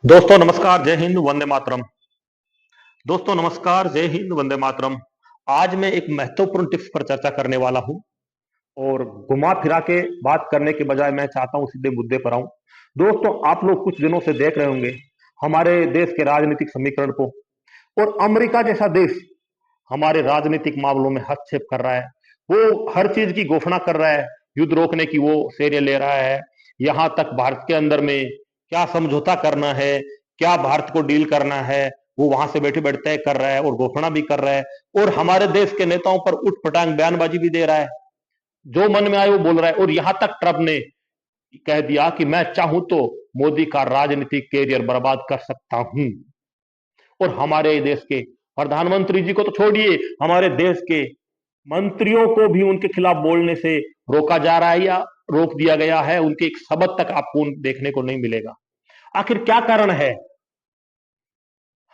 दोस्तों नमस्कार, जय हिंद, वंदे मातरम। दोस्तों नमस्कार, जय हिंद, वंदे मातरम। आज मैं एक महत्वपूर्ण टिप्स पर चर्चा करने वाला हूं और घुमा फिरा के बात करने के बजाय मैं चाहता हूं सीधे मुद्दे पर आऊं। दोस्तों, आप लोग कुछ दिनों से देख रहे होंगे हमारे देश के राजनीतिक समीकरण को, और अमेरिका जैसा देश हमारे राजनीतिक मामलों में हस्तक्षेप कर रहा है। वो हर चीज की घोषणा कर रहा है, युद्ध रोकने की वो सेरे ले रहा है। यहां तक भारत के अंदर में क्या समझौता करना है, क्या भारत को डील करना है, वो वहां से बैठे बैठे तय कर रहा है और घोषणा भी कर रहा है। और हमारे देश के नेताओं पर उठ पटांग बयानबाजी भी दे रहा है, जो मन में आए वो बोल रहा है। और यहां तक ट्रंप ने कह दिया कि मैं चाहूं तो मोदी का राजनीतिक कैरियर बर्बाद कर सकता हूं। और हमारे देश के प्रधानमंत्री जी को तो छोड़िए, हमारे देश के मंत्रियों को भी उनके खिलाफ बोलने से रोका जा रहा है या रोक दिया गया है। उनके एक शब्द तक आपको देखने को नहीं मिलेगा। आखिर क्या कारण है?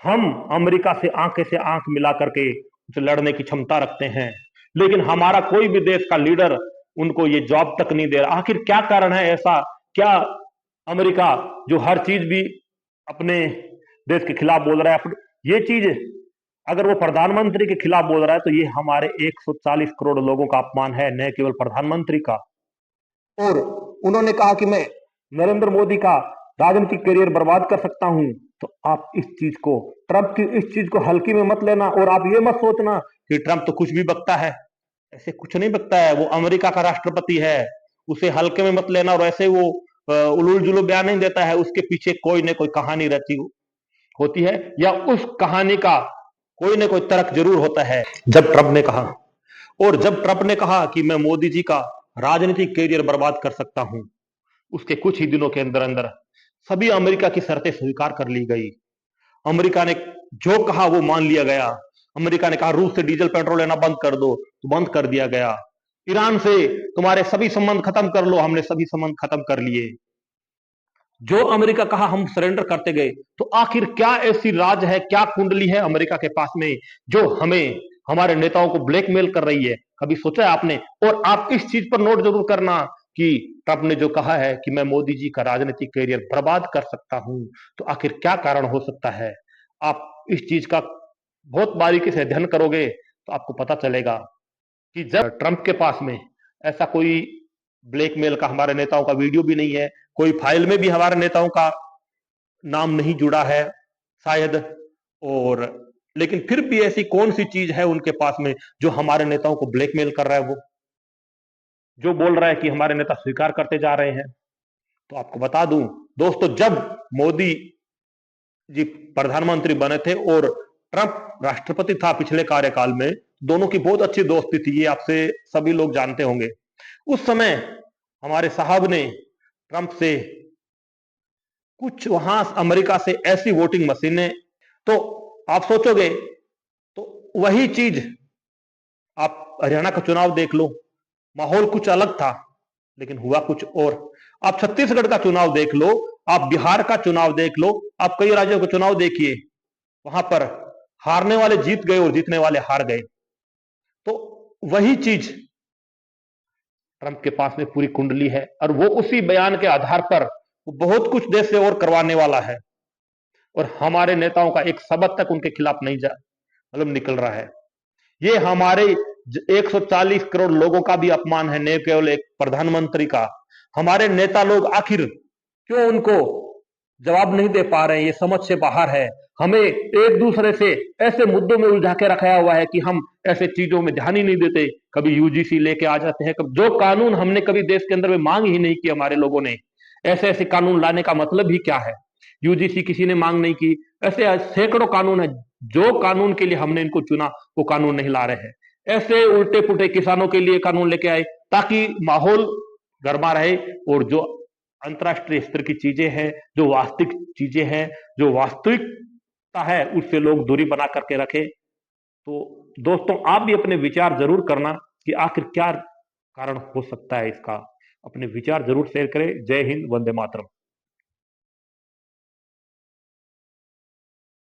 हम अमेरिका से आंख मिला करके उनसे लड़ने की क्षमता रखते हैं, लेकिन हमारा कोई भी देश का लीडर उनको ये जॉब तक नहीं दे रहा। आखिर क्या कारण है ऐसा? क्या अमेरिका जो हर चीज भी अपने देश के खिलाफ बोल रहा है, ये चीज अगर वो प्रधानमंत्री के खिलाफ बोल रहा है तो ये हमारे 140 करोड़ लोगों का अपमान है, न केवल प्रधानमंत्री का। और उन्होंने कहा कि मैं नरेंद्र मोदी का राजनीतिक करियर बर्बाद कर सकता हूं। तो आप इस चीज को, ट्रंप की इस चीज को हल्की में मत लेना, और आप ये मत सोचना कि ट्रंप तो कुछ भी बकता है। ऐसे कुछ नहीं बकता है, वो अमेरिका का राष्ट्रपति है, उसे हल्के में मत लेना। और ऐसे वो उलूल जुलू बयान नहीं देता है, उसके पीछे कोई न कोई कहानी रहती होती है, या उस कहानी का कोई न कोई तर्क जरूर होता है। जब ट्रंप ने कहा, और जब ट्रंप ने कहा कि मैं मोदी जी का राजनीतिक कैरियर बर्बाद कर सकता हूं, उसके कुछ ही दिनों के अंदर अंदर सभी अमेरिका की शर्तें स्वीकार कर ली गई। अमेरिका ने जो कहा वो मान लिया गया। अमेरिका ने कहा रूस से डीजल पेट्रोल लेना बंद कर दो, तो बंद कर दिया गया। ईरान से तुम्हारे सभी संबंध खत्म कर लो, हमने सभी संबंध खत्म कर लिए। जो अमेरिका कहा हम सरेंडर करते गए। तो आखिर क्या ऐसी राज है, क्या कुंडली है अमेरिका के पास में जो हमें, हमारे नेताओं को ब्लैकमेल कर रही है? कभी सोचा है आपने? और आप इस चीज पर नोट जरूर करना कि ट्रंप ने जो कहा है कि मैं मोदी जी का राजनीतिक करियर बर्बाद कर सकता हूं, तो आखिर क्या कारण हो सकता है? आप इस चीज का बहुत बारीकी से अध्ययन करोगे तो आपको पता चलेगा कि जब ट्रंप के पास में ऐसा कोई ब्लैकमेल का हमारे नेताओं का वीडियो भी नहीं है, कोई फाइल में भी हमारे नेताओं का नाम नहीं जुड़ा है शायद। और लेकिन फिर भी ऐसी कौन सी चीज है उनके पास में जो हमारे नेताओं को ब्लैकमेल कर रहा है? वो जो बोल रहा है कि हमारे नेता स्वीकार करते जा रहे हैं। तो आपको बता दूं दोस्तों, जब मोदी जी प्रधानमंत्री बने थे और ट्रंप राष्ट्रपति था पिछले कार्यकाल में, दोनों की बहुत अच्छी दोस्ती थी, ये आपसे सभी लोग जानते होंगे। उस समय हमारे साहब ने ट्रंप से कुछ वहां अमेरिका से ऐसी वोटिंग मशीनें, तो आप सोचोगे तो वही चीज आप हरियाणा का चुनाव देख लो, माहौल कुछ अलग था लेकिन हुआ कुछ और। आप छत्तीसगढ़ का चुनाव देख लो, आप बिहार का चुनाव देख लो, आप कई राज्यों के चुनाव देखिए, वहां पर हारने वाले जीत गए और जीतने वाले हार गए। तो वही चीज ट्रंप के पास में पूरी कुंडली है, और वो उसी बयान के आधार पर वो बहुत कुछ देश से और करवाने वाला है। और हमारे नेताओं का एक शब्द तक उनके खिलाफ नहीं जा मतलब निकल रहा है। ये हमारे 140 करोड़ लोगों का भी अपमान है, न केवल एक प्रधानमंत्री का। हमारे नेता लोग आखिर क्यों उनको जवाब नहीं दे पा रहे हैं, ये समझ से बाहर है। हमें एक दूसरे से ऐसे मुद्दों में उलझा के रखाया हुआ है कि हम ऐसे चीजों में ध्यान ही नहीं देते। कभी यूजीसी लेके आ जाते हैं, जो कानून हमने कभी देश के अंदर में मांग ही नहीं की हमारे लोगों ने। ऐसे ऐसे कानून लाने का मतलब ही क्या है? यूजीसी किसी ने मांग नहीं की, ऐसे सैकड़ों कानून है, जो कानून के लिए हमने इनको चुना वो कानून नहीं ला रहे हैं। ऐसे उल्टे पुल्टे किसानों के लिए कानून लेके आए ताकि माहौल गर्मा रहे, और जो अंतर्राष्ट्रीय स्तर की चीजें हैं, जो वास्तविक चीजें हैं, जो वास्तविकता है, उससे लोग दूरी बना करके रखें। तो दोस्तों, आप भी अपने विचार जरूर करना कि आखिर क्या कारण हो सकता है इसका। अपने विचार जरूर शेयर करें। जय हिंद, वंदे मातरम।